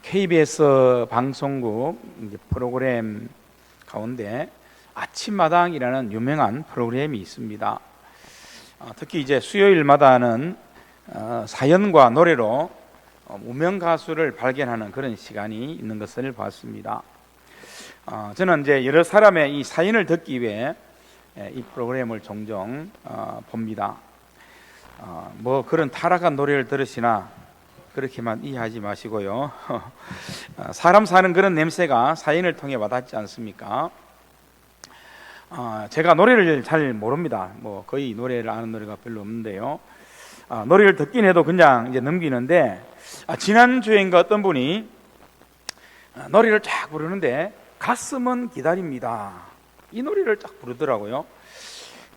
KBS 방송국 프로그램 가운데 아침마당이라는 유명한 프로그램이 있습니다. 특히 이제 수요일마다는 사연과 노래로 무명 가수를 발견하는 그런 시간이 있는 것을 봤습니다. 저는 이제 여러 사람의 이 사연을 듣기 위해 이 프로그램을 종종 봅니다. 뭐 그런 타락한 노래를 들으시나 그렇게만 이해하지 마시고요. 사람 사는 그런 냄새가 사연을 통해 와닿지 않습니까? 제가 노래를 잘 모릅니다. 뭐 거의 노래를 아는 노래가 별로 없는데요. 노래를 듣긴 해도 그냥 이제 넘기는데, 지난주에인가 어떤 분이 노래를 쫙 부르는데 가슴은 기다립니다, 이 노래를 쫙 부르더라고요.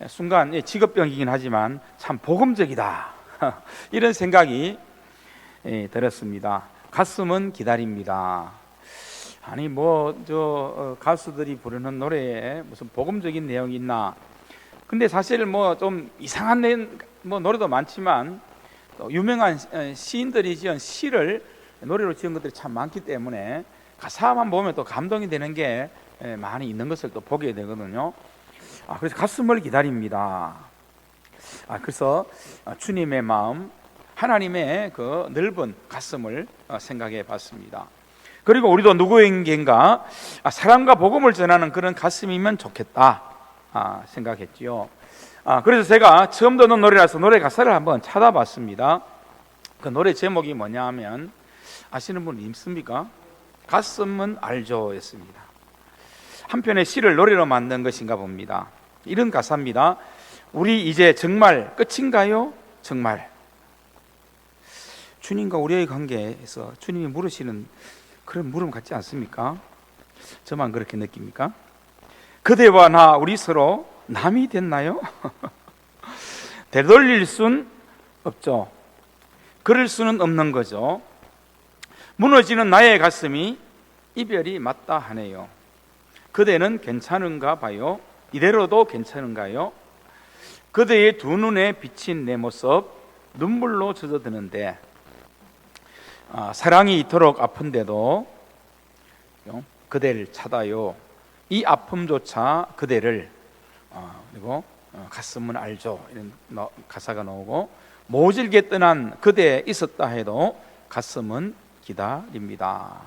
순간 직업병이긴 하지만 참 복음적이다 이런 생각이 들었습니다. 가슴은 기다립니다. 아니 가수들이 부르는 노래에 무슨 복음적인 내용이 있나? 근데 사실 뭐 좀 이상한 노래도 많지만 또 유명한 시인들이 지은 시를 노래로 지은 것들이 참 많기 때문에 가사만 보면 또 감동이 되는 게 많이 있는 것을 또 보게 되거든요. 그래서 가슴을 기다립니다. 그래서 주님의 마음, 하나님의 그 넓은 가슴을 생각해 봤습니다. 그리고 우리도 누구에겐가 사랑과 복음을 전하는 그런 가슴이면 좋겠다 생각했지요. 그래서 제가 처음 듣는 노래라서 노래 가사를 한번 찾아봤습니다. 그 노래 제목이 뭐냐 하면, 아시는 분 있습니까? 가슴은 알죠 였습니다. 한편의 시를 노래로 만든 것인가 봅니다. 이런 가사입니다. 우리 이제 정말 끝인가요? 정말. 주님과 우리의 관계에서 주님이 물으시는 그런 물음 같지 않습니까? 저만 그렇게 느낍니까? 그대와 나 우리 서로 남이 됐나요? 되돌릴 순 없죠. 그럴 수는 없는 거죠. 무너지는 나의 가슴이 이별이 맞다 하네요. 그대는 괜찮은가 봐요. 이대로도 괜찮은가요? 그대의 두 눈에 비친 내 모습 눈물로 젖어드는데, 사랑이 이토록 아픈데도 그대를 찾아요. 이 아픔조차 그대를, 그리고 가슴은 알죠, 이런 가사가 나오고, 모질게 떠난 그대 있었다 해도 가슴은 기다립니다.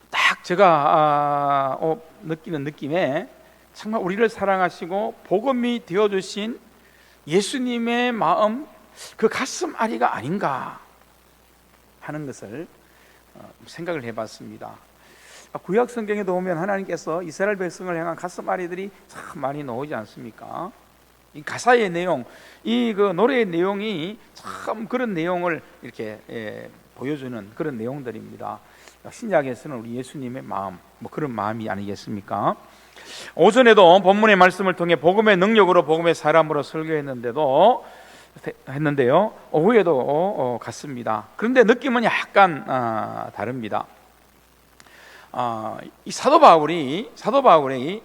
딱 제가 느끼는 느낌에 정말 우리를 사랑하시고 복음이 되어주신 예수님의 마음, 그 가슴 아리가 아닌가 하는 것을 생각을 해봤습니다. 구약 성경에도 보면 하나님께서 이스라엘 백성을 향한 가슴 아리들이 참 많이 나오지 않습니까? 이 가사의 내용, 이 그 노래의 내용이 참 그런 내용을 이렇게 보여주는 그런 내용들입니다. 신약에서는 우리 예수님의 마음, 그런 마음이 아니겠습니까? 오전에도 본문의 말씀을 통해 복음의 능력으로 복음의 사람으로 설교했는데요, 오후에도 같습니다. 그런데 느낌은 약간 다릅니다. 이 사도 바울이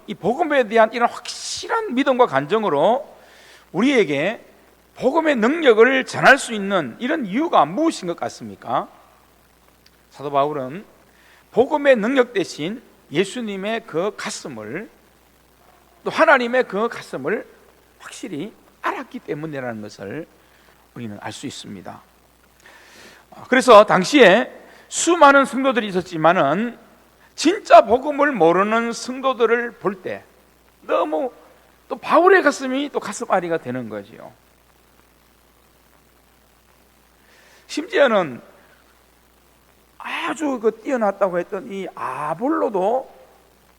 이 복음에 대한 이런 확실한 믿음과 간정으로 우리에게 복음의 능력을 전할 수 있는 이런 이유가 무엇인 것 같습니까? 사도 바울은 복음의 능력 대신 예수님의 그 가슴을, 또 하나님의 그 가슴을 확실히 알았기 때문이라는 것을 우리는 알 수 있습니다. 그래서 당시에 수많은 성도들이 있었지만은 진짜 복음을 모르는 성도들을 볼 때 너무 또 바울의 가슴이 또 가슴 아리가 되는 거지요. 심지어는 아주 뛰어났다고 했던 이 아볼로도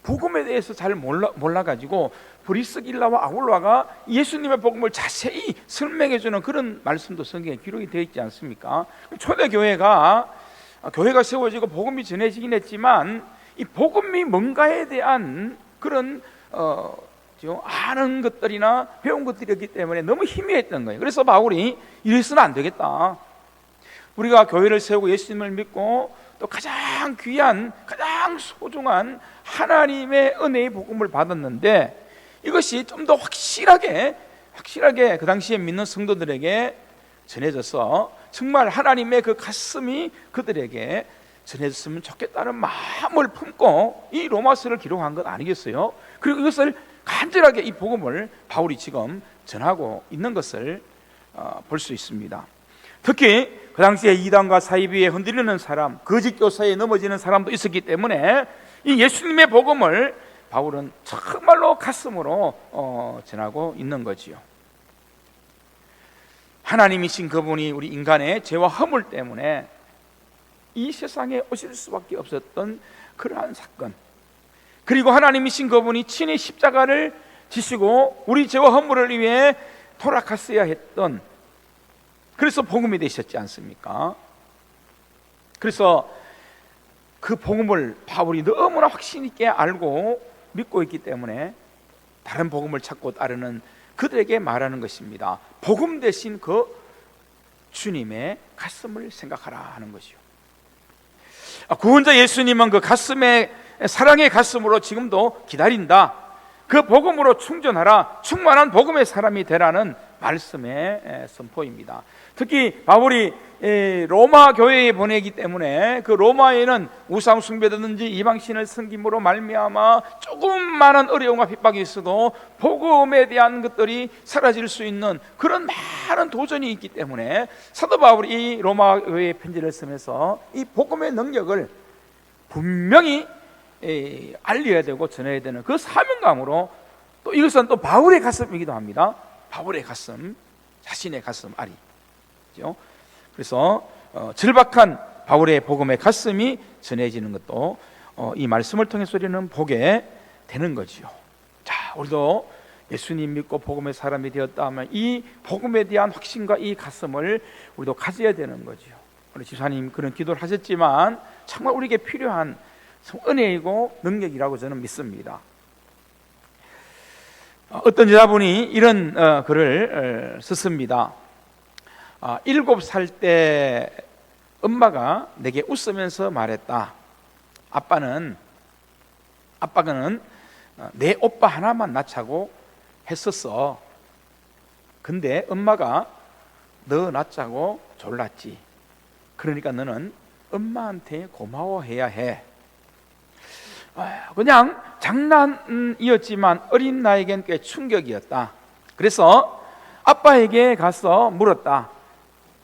복음에 대해서 잘 몰라가지고 브리스길라와 아굴라가 예수님의 복음을 자세히 설명해주는 그런 말씀도 성경에 기록이 되어 있지 않습니까? 초대교회가 세워지고 복음이 전해지긴 했지만 이 복음이 뭔가에 대한 그런 아는 것들이나 배운 것들이었기 때문에 너무 희미했던 거예요. 그래서 바울이 이래서는 안 되겠다. 우리가 교회를 세우고 예수님을 믿고 또 가장 귀한, 가장 소중한 하나님의 은혜의 복음을 받았는데, 이것이 좀 더 확실하게 그 당시에 믿는 성도들에게 전해져서 정말 하나님의 그 가슴이 그들에게 전해졌으면 좋겠다는 마음을 품고 이 로마서를 기록한 것 아니겠어요? 그리고 이것을 간절하게 이 복음을 바울이 지금 전하고 있는 것을 볼 수 있습니다. 특히 그 당시에 이단과 사이비에 흔들리는 사람, 거짓 교사에 넘어지는 사람도 있었기 때문에 이 예수님의 복음을 바울은 정말로 가슴으로 전하고 있는 거지요. 하나님이신 그분이 우리 인간의 죄와 허물 때문에 이 세상에 오실 수밖에 없었던 그러한 사건, 그리고 하나님이신 그분이 친히 십자가를 지시고 우리 죄와 허물을 위해 돌아갔어야 했던, 그래서 복음이 되셨지 않습니까? 그래서 그 복음을 바울이 너무나 확신 있게 알고 믿고 있기 때문에 다른 복음을 찾고 따르는 그들에게 말하는 것입니다. 복음 대신 그 주님의 가슴을 생각하라 하는 것이요. 구원자 예수님은 그 가슴에 사랑의 가슴으로 지금도 기다린다. 그 복음으로 충전하라. 충만한 복음의 사람이 되라는 말씀의 선포입니다. 특히 바울이 로마 교회에 보내기 때문에 그 로마에는 우상 숭배든지 이방신을 섬김으로 말미암아 조금만한 어려움과 핍박이 있어도 복음에 대한 것들이 사라질 수 있는 그런 많은 도전이 있기 때문에 사도 바울이 이 로마 교회에 편지를 쓰면서 이 복음의 능력을 분명히 알려야 되고 전해야 되는 그 사명감으로, 또 이것은 또 바울의 가슴이기도 합니다. 바울의 가슴, 자신의 가슴 아리죠. 그래서 절박한 바울의 복음의 가슴이 전해지는 것도 이 말씀을 통해서 우리는 보게 되는 거지요. 자, 우리도 예수님 믿고 복음의 사람이 되었다 하면 이 복음에 대한 확신과 이 가슴을 우리도 가져야 되는 거지요. 우리 집사님 그런 기도를 하셨지만 정말 우리에게 필요한 은혜이고 능력이라고 저는 믿습니다. 어떤 여자분이 이런 글을 썼습니다. 7살 때 엄마가 내게 웃으면서 말했다. 아빠는 내 오빠 하나만 낳자고 했었어. 근데 엄마가 너 낳자고 졸랐지. 그러니까 너는 엄마한테 고마워해야 해. 그냥 장난이었지만 어린 나에겐 꽤 충격이었다. 그래서 아빠에게 가서 물었다.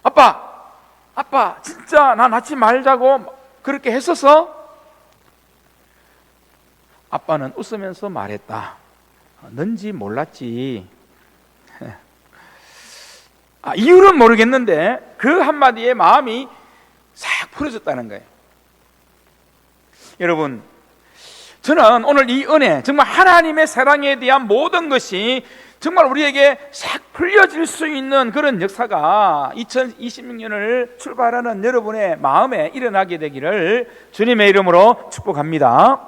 아빠 진짜 나 낳지 말자고 그렇게 했었어? 아빠는 웃으면서 말했다. 넌지 몰랐지. 이유는 모르겠는데 그 한마디에 마음이 싹 풀어졌다는 거예요. 여러분, 저는 오늘 이 은혜, 정말 하나님의 사랑에 대한 모든 것이 정말 우리에게 싹 풀려질 수 있는 그런 역사가 2026년을 출발하는 여러분의 마음에 일어나게 되기를 주님의 이름으로 축복합니다.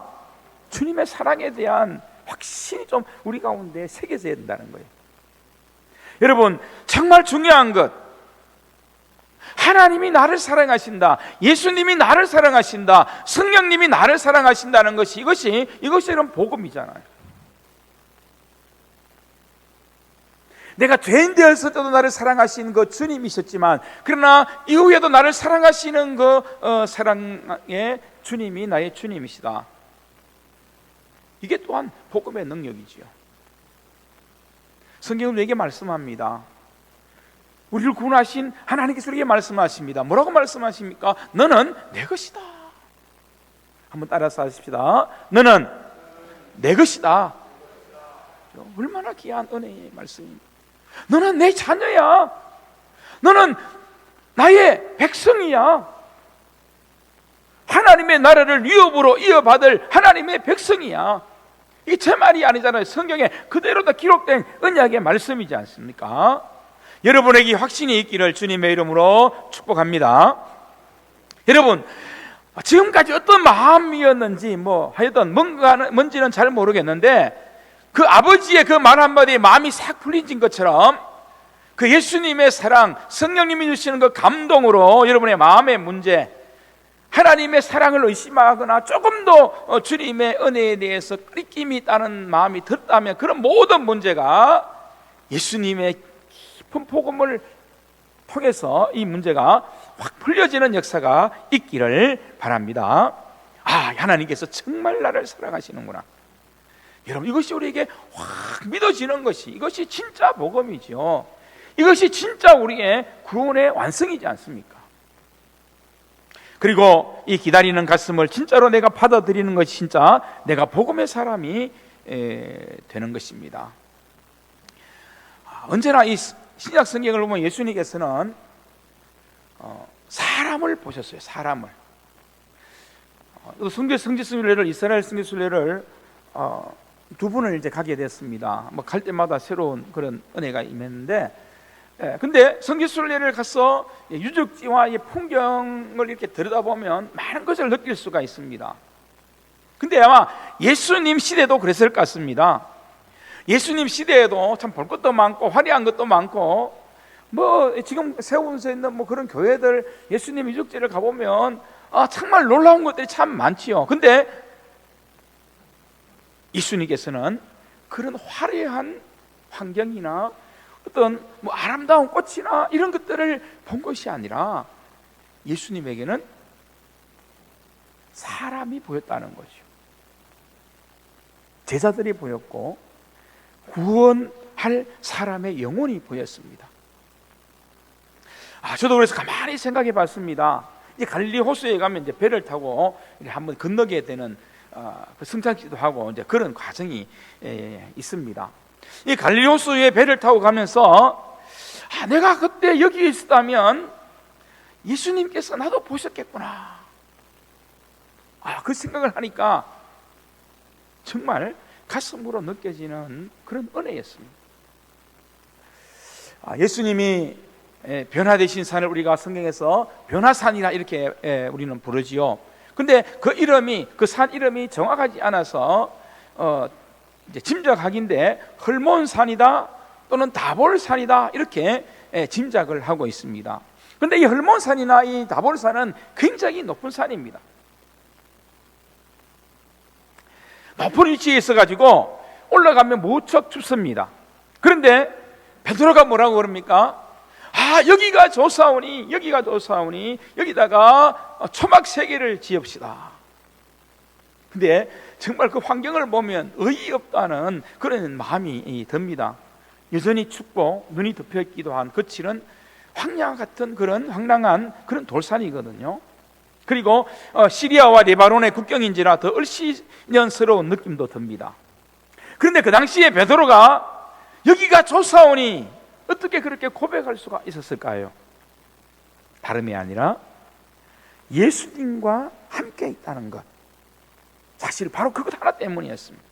주님의 사랑에 대한 확신이 좀 우리 가운데 새겨져야 된다는 거예요. 여러분, 정말 중요한 것, 하나님이 나를 사랑하신다, 예수님이 나를 사랑하신다, 성령님이 나를 사랑하신다는 것이 이것이 이런 복음이잖아요. 내가 죄인 되었을 때도 나를 사랑하시는 그 주님이셨지만, 그러나 이후에도 나를 사랑하시는 그 사랑의 주님이 나의 주님이시다. 이게 또한 복음의 능력이지요. 성경은 우리에게 말씀합니다. 우리를 구원하신 하나님께서 우리에게 말씀하십니다. 뭐라고 말씀하십니까? 너는 내 것이다. 한번 따라서 하십시다. 너는 내 것이다. 얼마나 귀한 은혜의 말씀입니다. 너는 내 자녀야. 너는 나의 백성이야. 하나님의 나라를 위협으로 이어받을 하나님의 백성이야. 이게 제 말이 아니잖아요. 성경에 그대로 다 기록된 언약의 말씀이지 않습니까? 여러분에게 확신이 있기를 주님의 이름으로 축복합니다. 여러분, 지금까지 어떤 마음이었는지 하여튼 뭔지는 잘 모르겠는데, 그 아버지의 그 말 한마디에 마음이 싹 풀리진 것처럼 그 예수님의 사랑, 성령님이 주시는 그 감동으로 여러분의 마음의 문제, 하나님의 사랑을 의심하거나 조금도 주님의 은혜에 대해서 끓임이 있다는 마음이 들었다면, 그런 모든 문제가 예수님의 깊은 복음을 통해서 이 문제가 확 풀려지는 역사가 있기를 바랍니다. 하나님께서 정말 나를 사랑하시는구나. 여러분, 이것이 우리에게 확 믿어지는 것이, 이것이 진짜 복음이죠. 이것이 진짜 우리의 구원의 완성이지 않습니까? 그리고 이 기다리는 가슴을 진짜로 내가 받아들이는 것이 진짜 내가 복음의 사람이 되는 것입니다. 언제나 이 신약 성경을 보면 예수님께서는 사람을 보셨어요. 사람을. 성지순례를, 이스라엘 성지순례를 두 분을 이제 가게 됐습니다. 갈 때마다 새로운 그런 은혜가 임했는데, 근데 성지순례를 가서 유적지와 이 풍경을 이렇게 들여다보면 많은 것을 느낄 수가 있습니다. 근데 아마 예수님 시대도 그랬을 것 같습니다. 예수님 시대에도 참 볼 것도 많고 화려한 것도 많고, 지금 세우면서 있는 그런 교회들, 예수님 유적지를 가보면 정말 놀라운 것들이 참 많지요. 근데 예수님께서는 그런 화려한 환경이나 어떤 아름다운 꽃이나 이런 것들을 본 것이 아니라 예수님에게는 사람이 보였다는 거죠. 제자들이 보였고 구원할 사람의 영혼이 보였습니다. 저도 그래서 가만히 생각해 봤습니다. 이제 갈릴리 호수에 가면 이제 배를 타고 한번 건너게 되는 승차기도 하고 이제 그런 과정이 있습니다. 이 갈릴리 호수에 배를 타고 가면서 내가 그때 여기 있었다면 예수님께서 나도 보셨겠구나. 그 생각을 하니까 정말 가슴으로 느껴지는 그런 은혜였습니다. 예수님이 변화되신 산을 우리가 성경에서 변화산이라 이렇게 우리는 부르지요. 근데 그 산 이름이 정확하지 않아서 이제 짐작하기인데 헐몬산이다 또는 다볼산이다 이렇게 짐작을 하고 있습니다. 근데 이 헐몬산이나 이 다볼산은 굉장히 높은 산입니다. 높은 위치에 있어가지고 올라가면 무척 춥습니다. 그런데 베드로가 뭐라고 그럽니까? 여기가 좋사오니 여기다가 초막 3개를 지읍시다. 근데 정말 그 환경을 보면 어이없다는 그런 마음이 듭니다. 여전히 춥고 눈이 덮여있기도 한 거칠은 황야 같은 그런 황량한 그런 돌산이거든요. 그리고 시리아와 레바논의 국경인지라 더 얼씨년스러운 느낌도 듭니다. 그런데 그 당시에 베드로가 여기가 좋사오니 어떻게 그렇게 고백할 수가 있었을까요? 다름이 아니라 예수님과 함께 있다는 것, 사실 바로 그것 하나 때문이었습니다.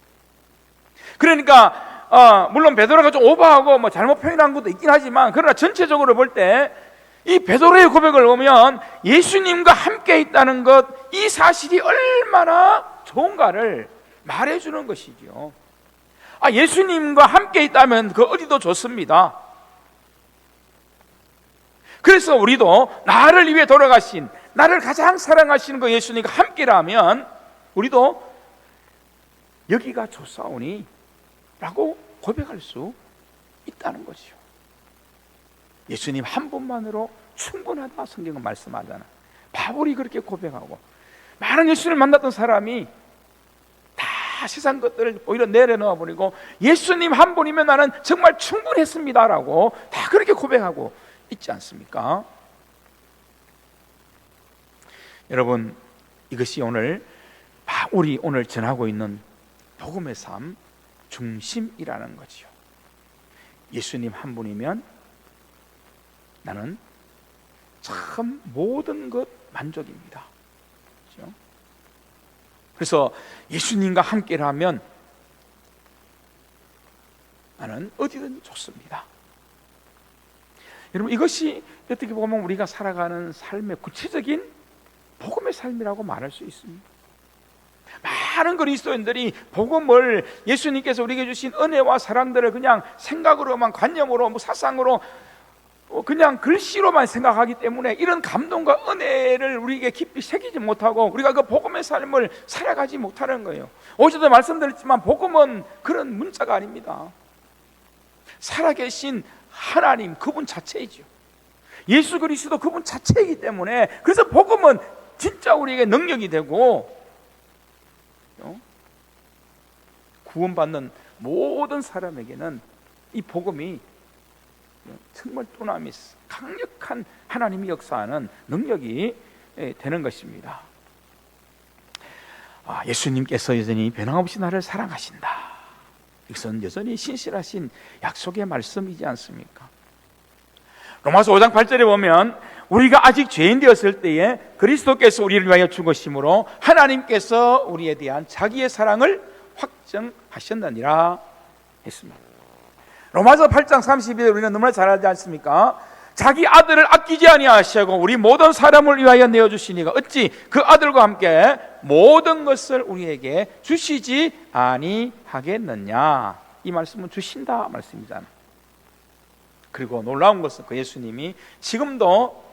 그러니까 물론 베드로가 좀 오버하고 잘못 표현한 것도 있긴 하지만, 그러나 전체적으로 볼 때 이 베드로의 고백을 보면 예수님과 함께 있다는 것, 이 사실이 얼마나 좋은가를 말해주는 것이죠. 예수님과 함께 있다면 그 어디도 좋습니다. 그래서 우리도 나를 위해 돌아가신, 나를 가장 사랑하시는 그 예수님과 함께라면 우리도 여기가 좋사오니 라고 고백할 수 있다는 거죠. 예수님 한 분만으로 충분하다 성경은 말씀하잖아요. 바울이 그렇게 고백하고 많은 예수님을 만났던 사람이 다 세상 것들을 오히려 내려놓아 버리고 예수님 한 분이면 나는 정말 충분했습니다라고 다 그렇게 고백하고 있지 않습니까? 여러분, 이것이 오늘 바울이 오늘 전하고 있는 복음의 삶 중심이라는 거지요. 예수님 한 분이면 나는 참 모든 것 만족입니다. 그렇죠? 그래서 예수님과 함께라면 나는 어디든 좋습니다. 여러분, 이것이 어떻게 보면 우리가 살아가는 삶의 구체적인 복음의 삶이라고 말할 수 있습니다. 많은 그리스도인들이 복음을, 예수님께서 우리에게 주신 은혜와 사랑들을 그냥 생각으로만, 관념으로, 사상으로, 그냥 글씨로만 생각하기 때문에 이런 감동과 은혜를 우리에게 깊이 새기지 못하고 우리가 그 복음의 삶을 살아가지 못하는 거예요. 어제도 말씀드렸지만 복음은 그런 문자가 아닙니다. 살아계신 하나님, 그분 자체이죠. 예수 그리스도 그분 자체이기 때문에, 그래서 복음은 진짜 우리에게 능력이 되고 구원받는 모든 사람에게는 이 복음이 정말 두나미스, 강력한 하나님이 역사하는 능력이 되는 것입니다. 예수님께서 여전히 변함없이 나를 사랑하신다. 이것은 여전히 신실하신 약속의 말씀이지 않습니까? 로마서 5장 8절에 보면 우리가 아직 죄인 되었을 때에 그리스도께서 우리를 위하여 죽으심으로 하나님께서 우리에 대한 자기의 사랑을 확정하셨느니라 했습니다. 로마서 8장 32절 우리는 너무나 잘 알지 않습니까? 자기 아들을 아끼지 아니하시고 우리 모든 사람을 위하여 내어주시니가 어찌 그 아들과 함께 모든 것을 우리에게 주시지 아니하겠느냐. 이 말씀은 주신다 말씀이잖아. 그리고 놀라운 것은 그 예수님이 지금도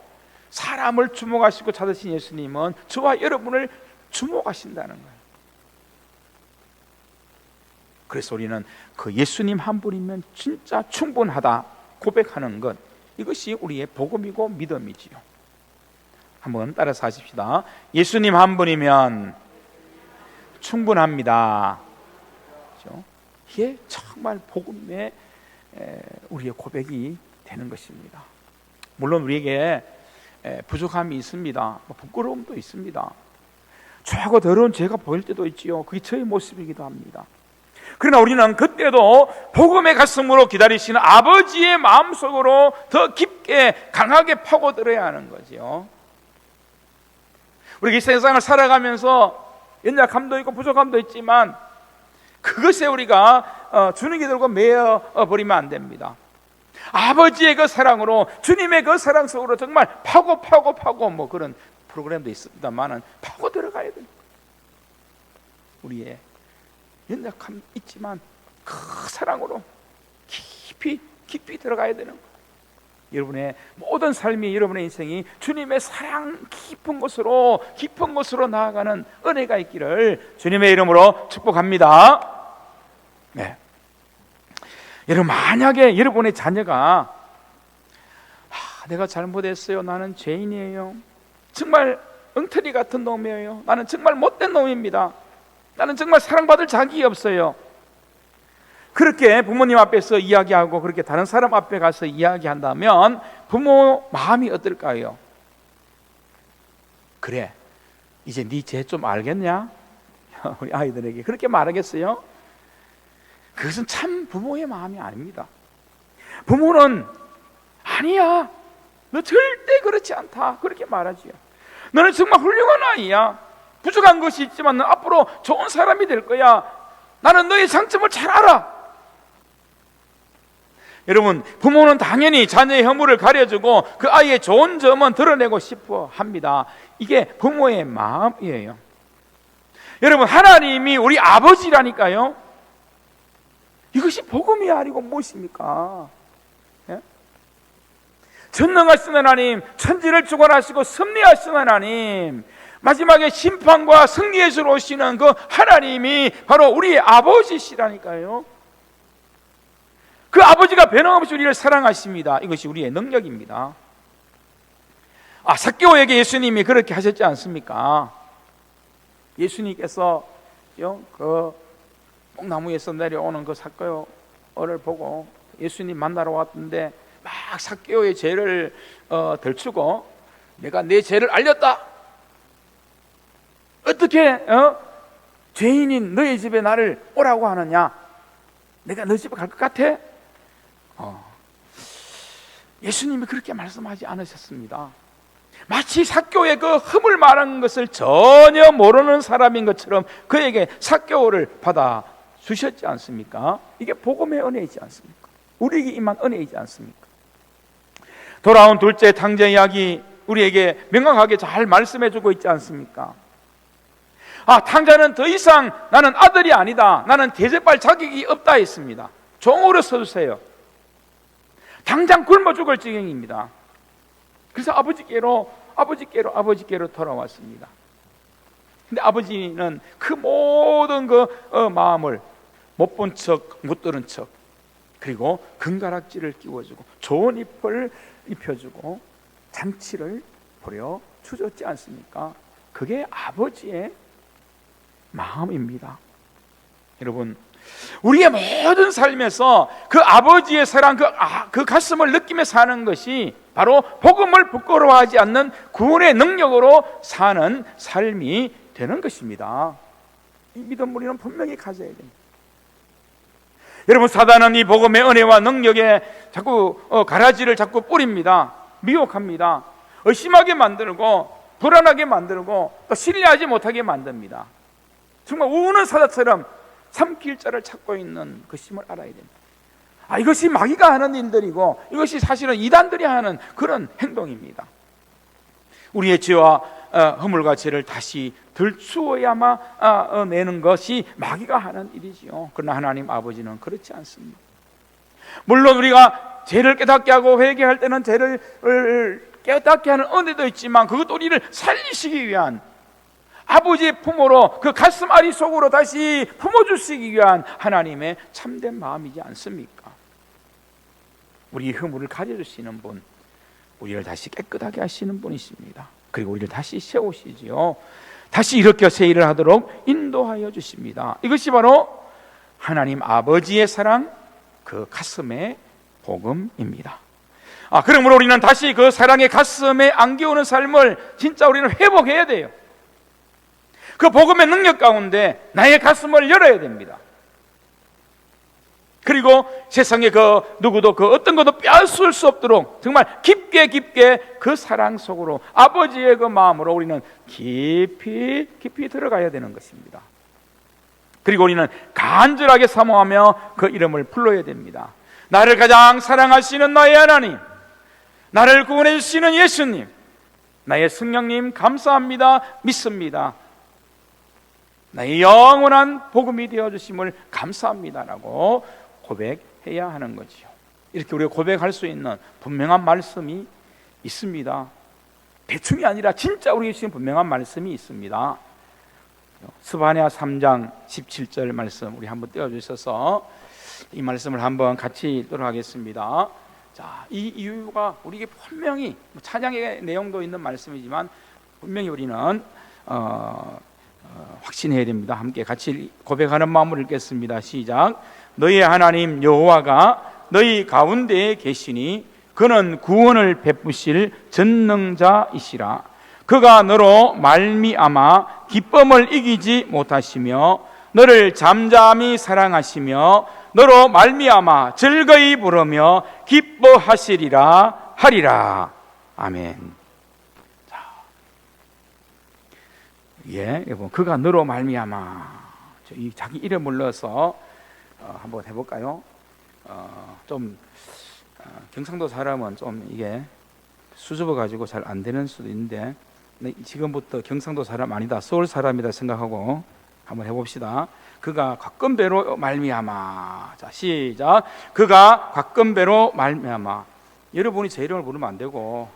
사람을 주목하시고 찾으신 예수님은 저와 여러분을 주목하신다는 거예요. 그래서 우리는 그 예수님 한 분이면 진짜 충분하다 고백하는 것, 이것이 우리의 복음이고 믿음이지요. 한번 따라서 하십시다. 예수님 한 분이면 충분합니다. 그렇죠? 이게 정말 복음의 우리의 고백이 되는 것입니다. 물론 우리에게 부족함이 있습니다. 부끄러움도 있습니다. 죄하고 더러운 죄가 보일 때도 있지요. 그게 저의 모습이기도 합니다. 그러나 우리는 그때도 복음의 가슴으로 기다리시는 아버지의 마음속으로 더 깊게 강하게 파고들어야 하는 거죠. 우리 이 세상을 살아가면서 연약함도 있고 부족함도 있지만 그것에 우리가 주눅이 들고 매여버리면 안 됩니다. 아버지의 그 사랑으로, 주님의 그 사랑 속으로 정말 파고 뭐 그런 프로그램도 있습니다만은 파고 들어가야 됩니다. 우리의 연약함 있지만 그 사랑으로 깊이 들어가야 되는 거예요. 여러분의 모든 삶이, 여러분의 인생이 주님의 사랑 깊은 곳으로 나아가는 은혜가 있기를 주님의 이름으로 축복합니다. 네. 여러분, 만약에 여러분의 자녀가 내가 잘못했어요, 나는 죄인이에요, 정말 엉터리 같은 놈이에요, 나는 정말 못된 놈입니다, 나는 정말 사랑받을 자격이 없어요, 그렇게 부모님 앞에서 이야기하고 그렇게 다른 사람 앞에 가서 이야기한다면 부모 마음이 어떨까요? 그래, 이제 네 죄 좀 알겠냐? 우리 아이들에게 그렇게 말하겠어요? 그것은 참 부모의 마음이 아닙니다. 부모는 아니야, 너 절대 그렇지 않다, 그렇게 말하지요. 너는 정말 훌륭한 아이야, 부족한 것이 있지만 너 앞으로 좋은 사람이 될 거야, 나는 너의 장점을 잘 알아. 여러분, 부모는 당연히 자녀의 허물을 가려주고 그 아이의 좋은 점은 드러내고 싶어 합니다. 이게 부모의 마음이에요. 여러분, 하나님이 우리 아버지라니까요. 이것이 복음이 아니고 무엇입니까? 예? 전능하신 하나님, 천지를 주관하시고 섭리하신 하나님, 마지막에 심판과 승리의 주로 오시는 그 하나님이 바로 우리의 아버지시라니까요. 그 아버지가 변함없이 우리를 사랑하십니다. 이것이 우리의 능력입니다. 삭개오에게 예수님이 그렇게 하셨지 않습니까? 예수님께서 그 뽕나무에서 내려오는 그 삭개오를 보고 예수님 만나러 왔던데 막 삭개오의 죄를 덜추고, 내가 내 죄를 알렸다, 어떻게 죄인인 너의 집에 나를 오라고 하느냐, 내가 너 집에 갈 것 같아? 예수님이 그렇게 말씀하지 않으셨습니다. 마치 삭개오의 그 흠을 말한 것을 전혀 모르는 사람인 것처럼 그에게 삭개오를 받아 주셨지 않습니까? 이게 복음의 은혜이지 않습니까? 우리에게 임한 은혜이지 않습니까? 돌아온 둘째 탕자 이야기 우리에게 명확하게 잘 말씀해주고 있지 않습니까? 탕자는 더 이상 나는 아들이 아니다, 나는 대접할 자격이 없다 했습니다. 종으로 서주세요. 당장 굶어 죽을 지경입니다. 그래서 아버지께로 돌아왔습니다. 근데 아버지는 그 모든 마음을 못 본 척, 못 들은 척, 그리고 금가락지를 끼워주고 좋은 잎을 입혀주고 잔치를 벌여 주셨지 않습니까? 그게 아버지의 마음입니다. 여러분, 우리의 모든 삶에서 그 아버지의 사랑, 그 가슴을 느끼며 사는 것이 바로 복음을 부끄러워하지 않는 구원의 능력으로 사는 삶이 되는 것입니다. 이 믿음 우리는 분명히 가져야 됩니다. 여러분, 사단은 이 복음의 은혜와 능력에 자꾸 가라지를 자꾸 뿌립니다. 미혹합니다. 의심하게 만들고 불안하게 만들고 또 신뢰하지 못하게 만듭니다. 정말 우는 사자처럼 삼킬자를 찾고 있는 것임을 알아야 됩니다. 이것이 마귀가 하는 일들이고 이것이 사실은 이단들이 하는 그런 행동입니다. 우리의 죄와 허물과 죄를 다시 들추어야만 내는 것이 마귀가 하는 일이지요. 그러나 하나님 아버지는 그렇지 않습니다. 물론 우리가 죄를 깨닫게 하고 회개할 때는 죄를 깨닫게 하는 은혜도 있지만 그것도 우리를 살리시기 위한, 아버지의 품으로 그 가슴 아리 속으로 다시 품어주시기 위한 하나님의 참된 마음이지 않습니까? 우리의 허물을 가려주시는 분, 우리를 다시 깨끗하게 하시는 분이십니다. 그리고 우리를 다시 세우시지요. 다시 일으켜 새 일을 하도록 인도하여 주십니다. 이것이 바로 하나님 아버지의 사랑, 그 가슴의 복음입니다. 그러므로 우리는 다시 그 사랑의 가슴에 안겨오는 삶을 진짜 우리는 회복해야 돼요. 그 복음의 능력 가운데 나의 가슴을 열어야 됩니다. 그리고 세상에 그 누구도 그 어떤 것도 빼앗을 수 없도록 정말 깊게 그 사랑 속으로, 아버지의 그 마음으로 우리는 깊이 들어가야 되는 것입니다. 그리고 우리는 간절하게 사모하며 그 이름을 불러야 됩니다. 나를 가장 사랑하시는 나의 하나님, 나를 구원해 주시는 예수님, 나의 성령님 감사합니다, 믿습니다, 나의 영원한 복음이 되어주심을 감사합니다라고 고백해야 하는 거지요. 이렇게 우리가 고백할 수 있는 분명한 말씀이 있습니다. 대충이 아니라 진짜 우리에게 주신 분명한 말씀이 있습니다. 스바냐 3장 17절 말씀 우리 한번 떼어주셔서 이 말씀을 한번 같이 읽도록 하겠습니다. 자, 이 이유가 우리에게 분명히 찬양의 내용도 있는 말씀이지만 분명히 우리는 확신해야 됩니다. 함께 같이 고백하는 마음으로 읽겠습니다. 시작. 너희 하나님 여호와가 너희 가운데에 계시니 그는 구원을 베푸실 전능자이시라. 그가 너로 말미암아 기쁨을 이기지 못하시며 너를 잠잠히 사랑하시며 너로 말미암아 즐거이 부르며 기뻐하시리라 하리라. 아멘. 여러분, 그가 너로 말미암아, 이 자기 이름을 넣어서 한번 해볼까요? 경상도 사람은 좀 이게 수줍어 가지고 잘 안 되는 수도 있는데 지금부터 경상도 사람 아니다, 서울 사람이다 생각하고 한번 해봅시다. 그가 곽건배로 말미암아. 자, 시작. 그가 곽건배로 말미암아. 여러분이 제 이름을 부르면 안 되고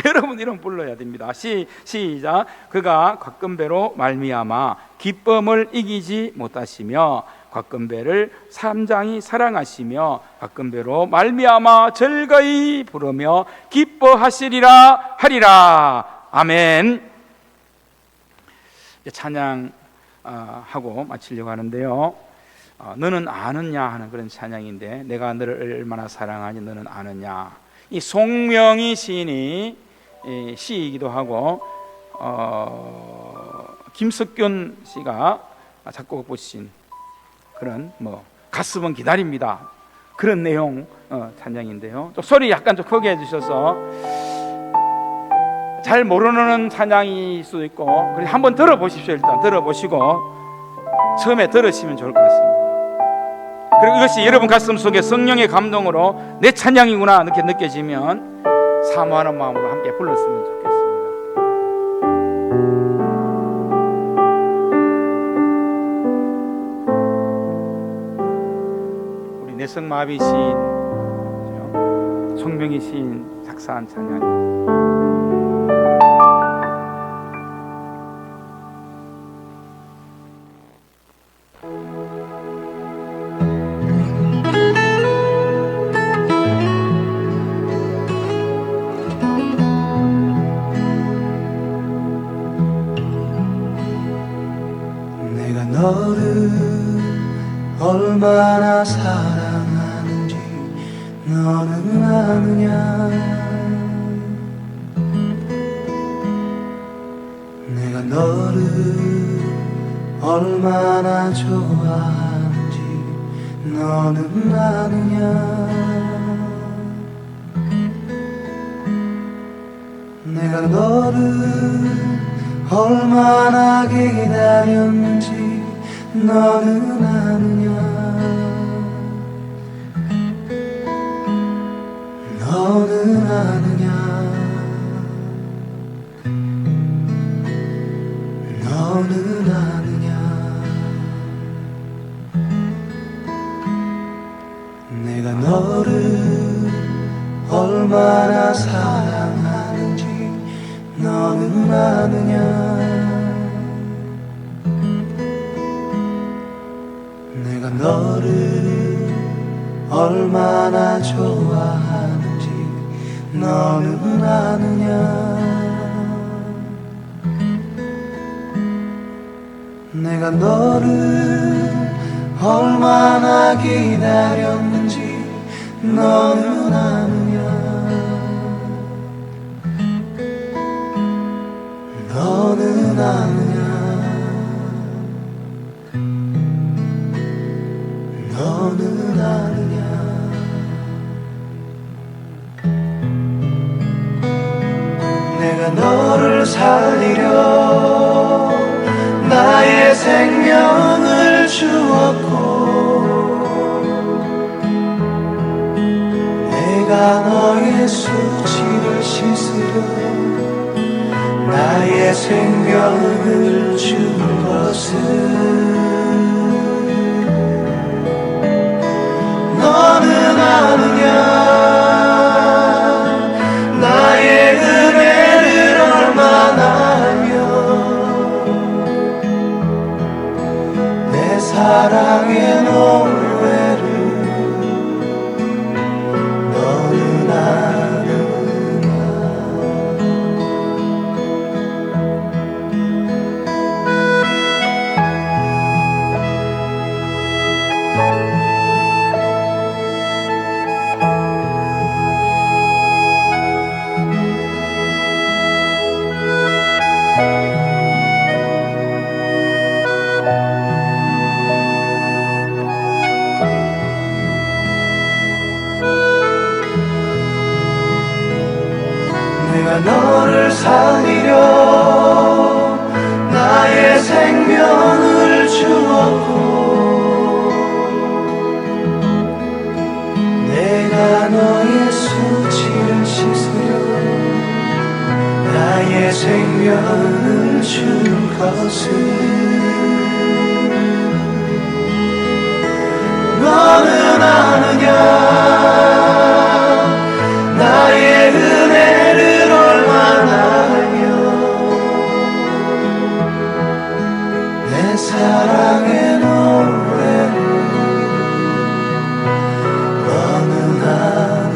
여러분 이름 불러야 됩니다. 시작. 그가 곽건배로 말미암아 기쁨을 이기지 못하시며 곽건배를 삼장히 사랑하시며 곽건배로 말미암아 즐거이 부르며 기뻐하시리라 하리라. 아멘. 찬양 하고 마치려고 하는데요. 너는 아느냐 하는 그런 찬양인데, 내가 너를 얼마나 사랑하니 너는 아느냐. 이 송명희 시인이 시이기도 하고 김석균 씨가 작곡 보신 그런 가슴은 기다립니다 그런 내용 찬양인데요. 또 소리 약간 좀 크게 해주셔서 잘 모르는 찬양일 수도 있고, 그래서 한번 들어보십시오. 일단 들어보시고 처음에 들으시면 좋을 것 같습니다. 그리고 이것이 여러분 가슴 속에 성령의 감동으로 내 찬양이구나 이렇게 느껴지면 사모하는 마음으로 함께 불렀으면 좋겠습니다. 우리 내성마비 시인 송명희 시인 작사한 찬양. 얼마나 사랑하는지 너는 아느냐. 내가 너를 얼마나 좋아하는지 너는 아느냐. 내가 너를 얼마나 기다렸는지 너는 아느냐. 너는 아느냐. 너는 아느냐. 내가 너를 얼마나 사랑하는지 너는 아느냐. 내가 너를 얼마나 좋아하는지 너는 아느냐. 내가 너를 얼마나 기다렸는지 너는 아느냐. 너는 아느냐. 너는 아느냐. 내가 너를 살리려 나의 생명을 주었고, 내가 너의 수치를 씻으려 나의 생명을 준 것은 너는 아느냐. 나의 은혜를 얼마나 내 사랑의 노래를 너는 아느냐. 내가 너를 살리려 나의 생명을 주었고, 내가 너의 수치를 씻으려 나의 생명을 준 것은 너는 아느냐. 나의 은혜를 얼마나 내 사랑의 노래를 너는 아느냐.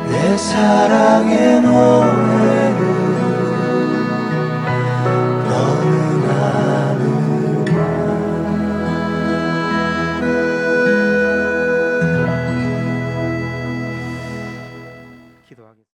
내 사랑의 노래를 너는 아느냐. 기도하겠습니다.